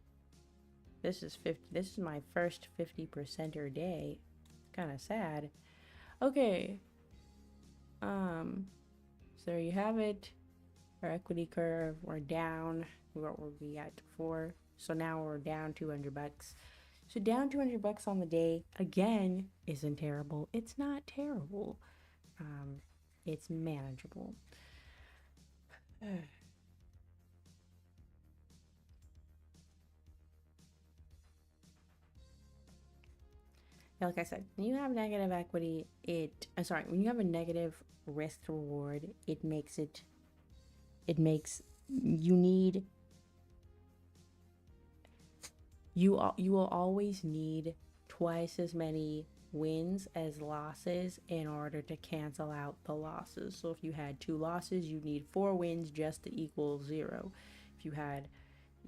This is 50. This is my first 50%er day. Kind of sad. Okay. So there you have it. Our equity curve. We're down. What were we at before? So now we're down $200. So down $200 on the day again isn't terrible. It's not terrible. It's manageable. Like I said, when you have negative equity, when you have a negative risk to reward, it makes you will always need twice as many wins as losses in order to cancel out the losses. So if you had 2 losses, you need 4 wins just to equal 0. If you had,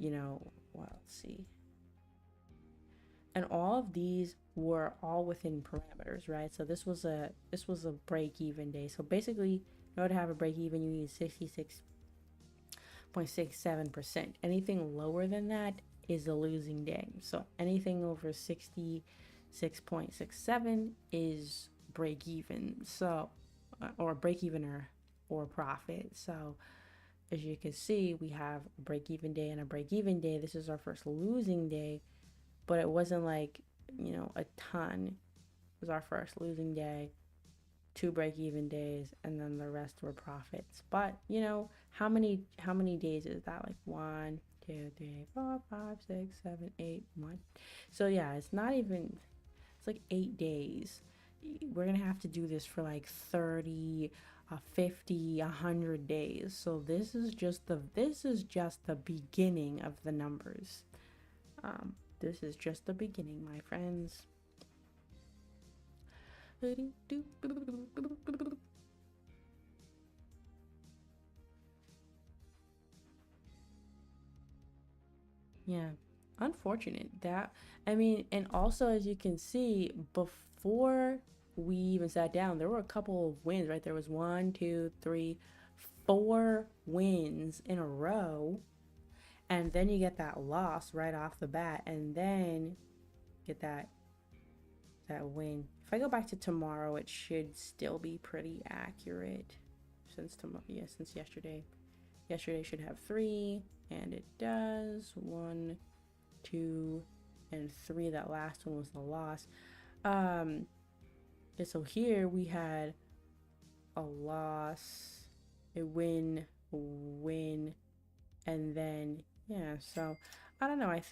let's see. And all of these were all within parameters, right? So this was a break-even day. So basically, in order to have a break-even, you need 66.67%. Anything lower than that is a losing day. So anything over 66.67 is break-even. So, or break-even or profit. So as you can see, we have a break-even day and a break-even day. This is our first losing day. But it wasn't like, a ton. It was our first losing day, 2 break-even days, and then the rest were profits. But, how many days is that? Like 1, 2, 3, 4, 5, 6, 7, 8, 1. So yeah, it's like 8 days. We're going to have to do this for like 30, 50, 100 days. So this is just the beginning of the numbers. This is just the beginning, my friends. Yeah, unfortunate that. I mean, and also as you can see, before we even sat down, there were a couple of wins, right? There was one, two, three, four wins in a row, and then you get that loss right off the bat, and then get that win. If I go back to tomorrow, it should still be pretty accurate since tomorrow, yeah, since yesterday. Yesterday should have three, and it does. One, two, and three. That last one was the loss. Um, and so here we had a loss, a win, win, and then yeah. So I don't know. I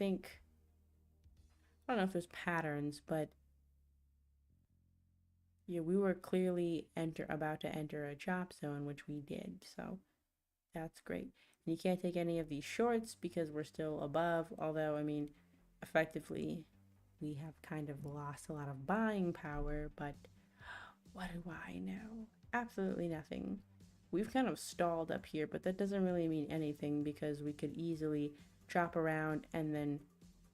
don't know if there's patterns, but yeah, we were clearly about to enter a chop zone, which we did. So that's great. And you can't take any of these shorts because we're still above. Although I mean, effectively, we have kind of lost a lot of buying power, but what do I know? Absolutely nothing. We've kind of stalled up here, but that doesn't really mean anything because we could easily chop around and then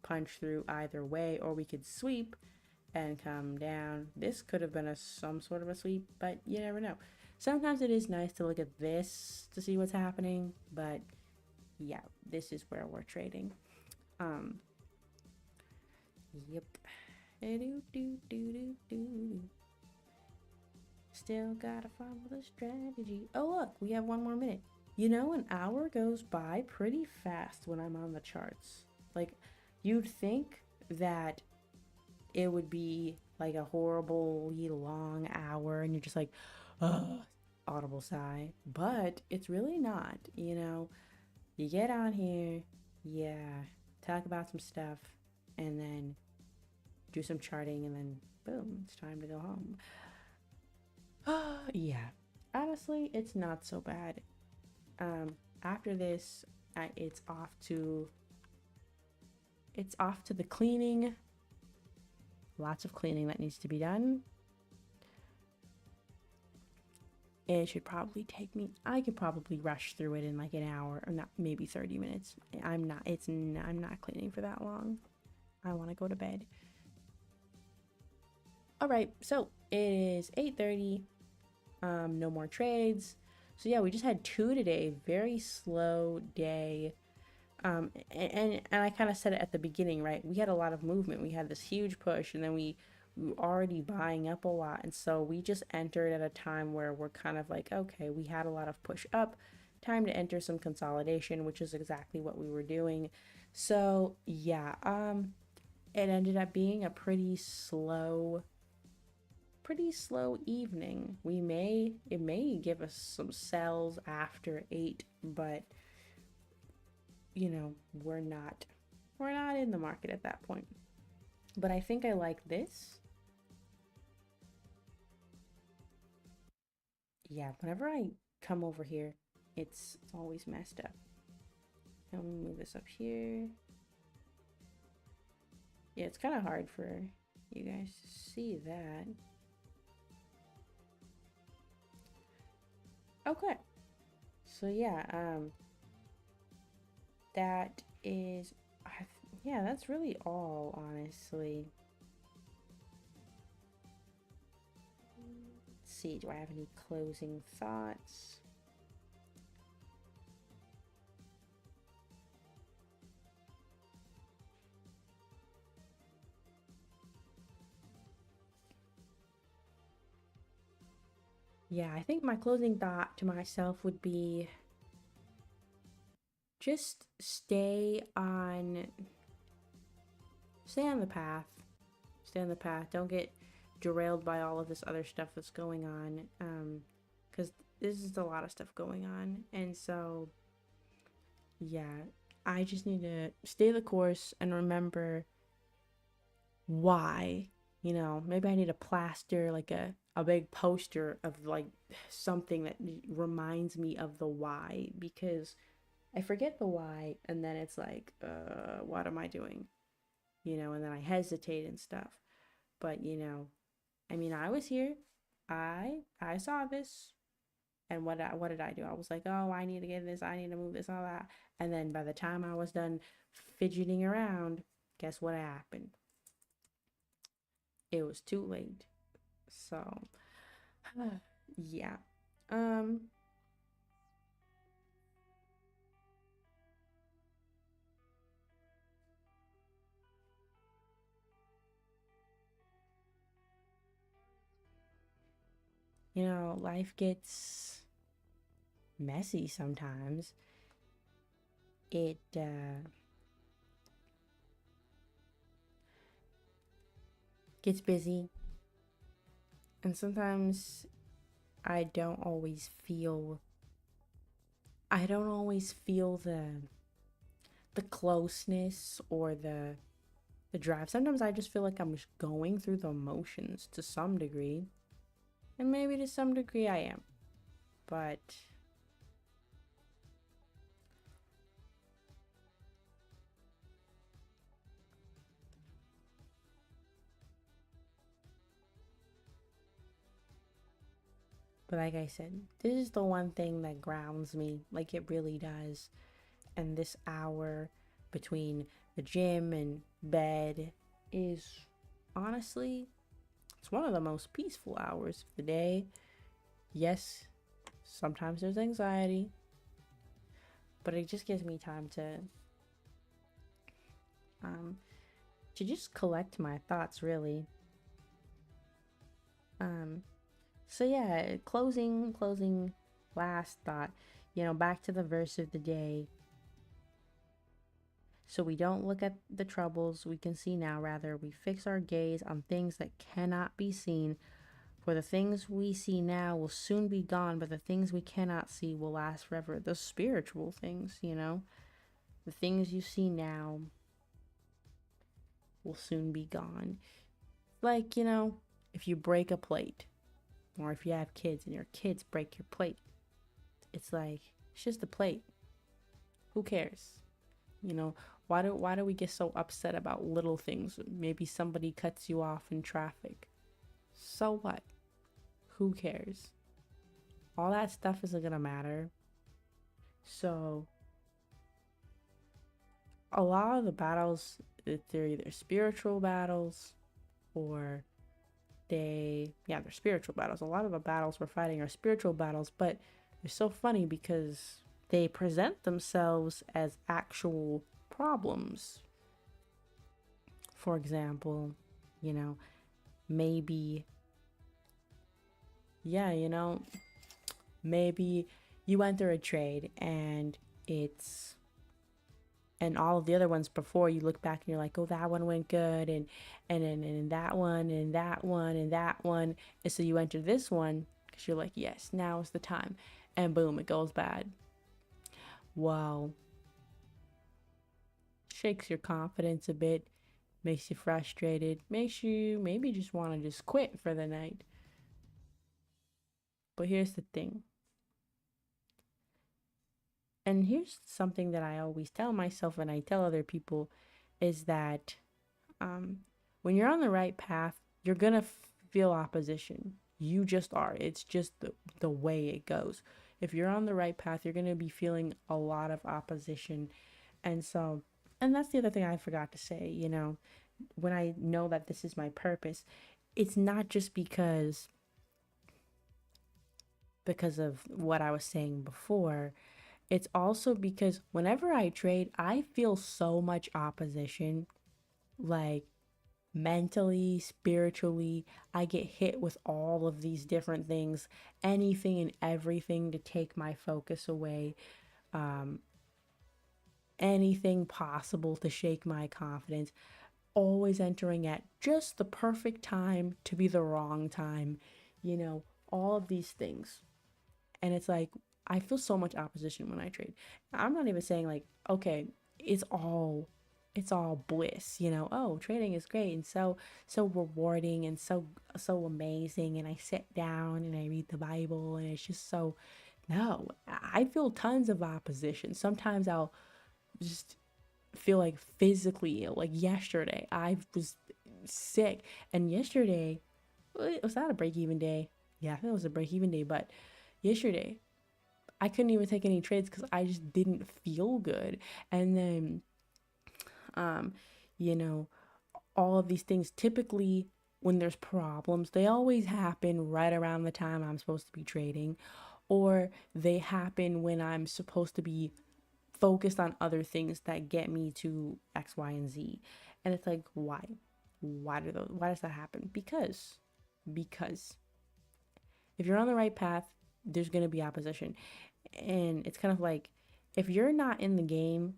punch through either way, or we could sweep and come down. This could have been some sort of a sweep, but you never know. Sometimes it is nice to look at this to see what's happening, but yeah, this is where we're trading. Um, yep. Still gotta follow the strategy. Oh, look, we have one more minute. You know, an hour goes by pretty fast when I'm on the charts. Like, you'd think that it would be like a horribly long hour and you're just like, ugh, audible sigh. But it's really not, you know. You get on here, yeah, talk about some stuff, and then do some charting, and then boom, it's time to go home. Yeah, honestly, it's not so bad. After this, it's off to the cleaning. Lots of cleaning that needs to be done. It should probably take me. I could probably rush through it in like an hour, or not, maybe 30 minutes. I'm not cleaning for that long. I want to go to bed. All right, so it is 8:30. No more trades. So yeah, we just had two today. Very slow day. And I kind of said it at the beginning, right? We had a lot of movement. We had this huge push, and then we were already buying up a lot, and so we just entered at a time where we're kind of like, okay, we had a lot of push up, time to enter some consolidation, which is exactly what we were doing. So yeah, it ended up being a pretty slow evening. It may give us some sells after 8, but you know, we're not in the market at that point. But I think I like this. Yeah, whenever I come over here, it's always messed up. Let me move this up here. Yeah, it's kind of hard for you guys to see that. Okay. So yeah, that is, yeah, that's really all, honestly. Let's see, do I have any closing thoughts? Yeah, I think my closing thought to myself would be just stay on the path. Stay on the path. Don't get derailed by all of this other stuff that's going on. Because this is a lot of stuff going on. And so, yeah, I just need to stay the course and remember why. You know, maybe I need a plaster, like a big poster of like something that reminds me of the why, because I forget the why, and then it's like, what am I doing? You know, and then I hesitate and stuff. But, you know, I mean, I was here. I saw this. And what did I do? I was like, oh, I need to get this, I need to move this, all that. And then by the time I was done fidgeting around, guess what happened? It was too late. So, yeah. Um, life gets messy sometimes. It gets busy, and sometimes I don't always feel I don't always feel the closeness or the drive. Sometimes I just feel like I'm just going through the motions to some degree. And maybe to some degree I am. But like I said, this is the one thing that grounds me. Like it really does. And this hour between the gym and bed is honestly, it's one of the most peaceful hours of the day. Yes, sometimes there's anxiety, but it just gives me time um to just collect my thoughts really. Um so yeah, closing last thought, back to the verse of the day. So we don't look at the troubles we can see now, rather we fix our gaze on things that cannot be seen. For the things we see now will soon be gone, but the things we cannot see will last forever. The spiritual things, the things you see now will soon be gone. Like, if you break a plate, or if you have kids and your kids break your plate, it's like, it's just a plate. Who cares? You know, why do we get so upset about little things? Maybe somebody cuts you off in traffic. So what? Who cares? All that stuff isn't gonna matter. So a lot of the battles, they're either spiritual battles or they're spiritual battles. A lot of the battles we're fighting are spiritual battles, but they're so funny because they present themselves as actual problems. For example, you know, maybe, yeah, maybe you enter a trade and it's and all of the other ones before you look back and you're like, oh, that one went good, and that one and that one and that one, and so you enter this one because you're like, yes, now is the time, and boom, it goes bad. Wow, shakes your confidence a bit, makes you frustrated, makes you maybe just want to just quit for the night. But here's the thing, and here's something that I always tell myself and I tell other people, is that um, when you're on the right path, you're gonna feel opposition. You just are. It's just the way it goes. If you're on the right path, you're gonna be feeling a lot of opposition. And so, and that's the other thing I forgot to say, when I know that this is my purpose, it's not just because of what I was saying before. It's also because whenever I trade, I feel so much opposition. Like mentally, spiritually, I get hit with all of these different things, anything and everything to take my focus away, um, anything possible to shake my confidence, always entering at just the perfect time to be the wrong time, all of these things. And it's like, I feel so much opposition when I trade. I'm not even saying like, okay, it's all it's all bliss, oh, trading is great and so rewarding and so amazing, and I sit down and I read the Bible and it's just so. No, I feel tons of opposition. Sometimes I'll just feel like physically ill. Like yesterday I was sick, and yesterday Was that a break-even day? Yeah, I think it was a break-even day, but yesterday I couldn't even take any trades because I just didn't feel good. And then, um, you know, all of these things typically when there's problems, they always happen right around the time I'm supposed to be trading, or they happen when I'm supposed to be focused on other things that get me to X, Y, and Z. And it's like, why? Why does that happen? Because if you're on the right path, there's going to be opposition. And it's kind of like if you're not in the game,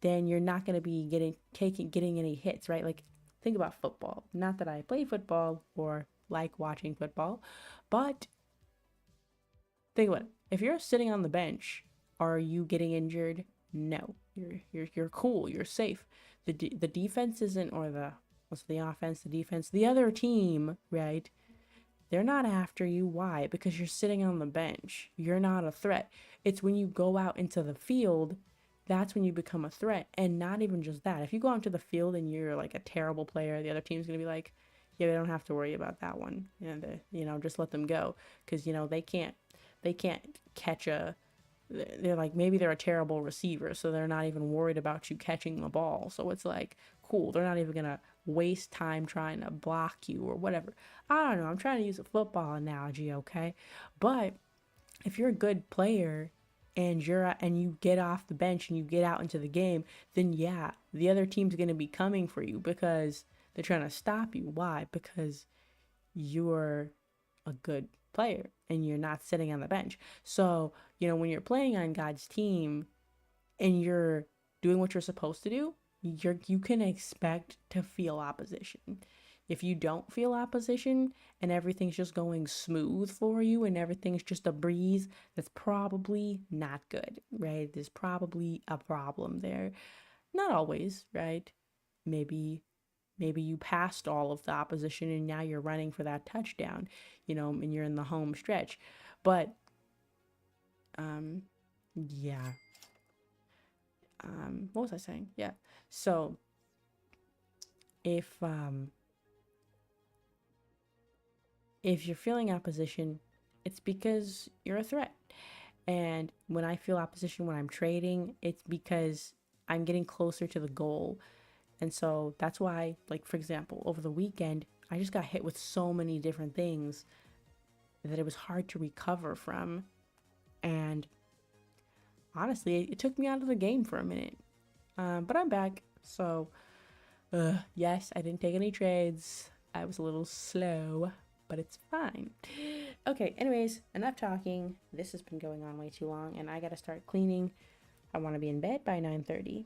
then you're not going to be getting any hits, right? Like think about football. Not that I play football or like watching football, but think about it. If you're sitting on the bench, are you getting injured? No. You're cool. You're safe. The defense isn't, or the what's the offense, the defense, the other team, right? They're not after you. Why? Because you're sitting on the bench. You're not a threat. It's when you go out into the field, that's when you become a threat. And not even just that. If you go out into the field and you're like a terrible player, the other team's going to be like, yeah, we don't have to worry about that one. And, just let them go. Because, they can't catch they're like, maybe they're a terrible receiver, so they're not even worried about you catching the ball. So it's like, cool, they're not even gonna waste time trying to block you or whatever. I don't know, I'm trying to use a football analogy, okay? But if you're a good player and you get off the bench and you get out into the game, then yeah, the other team's gonna be coming for you because they're trying to stop you. Why? Because you're a good player and you're not sitting on the bench. So, when you're playing on God's team and you're doing what you're supposed to do, you can expect to feel opposition. If you don't feel opposition and everything's just going smooth for you and everything's just a breeze, that's probably not good, right? There's probably a problem there. Not always, right? Maybe you passed all of the opposition and now you're running for that touchdown, and you're in the home stretch. But yeah. What was I saying? Yeah. So if if you're feeling opposition, it's because you're a threat. And when I feel opposition when I'm trading, it's because I'm getting closer to the goal. And so that's why, like, for example, over the weekend, I just got hit with so many different things that it was hard to recover from. And honestly, it took me out of the game for a minute. But I'm back. So, yes, I didn't take any trades. I was a little slow, but it's fine. Okay, anyways, enough talking. This has been going on way too long, and I gotta start cleaning. I want to be in bed by 9:30.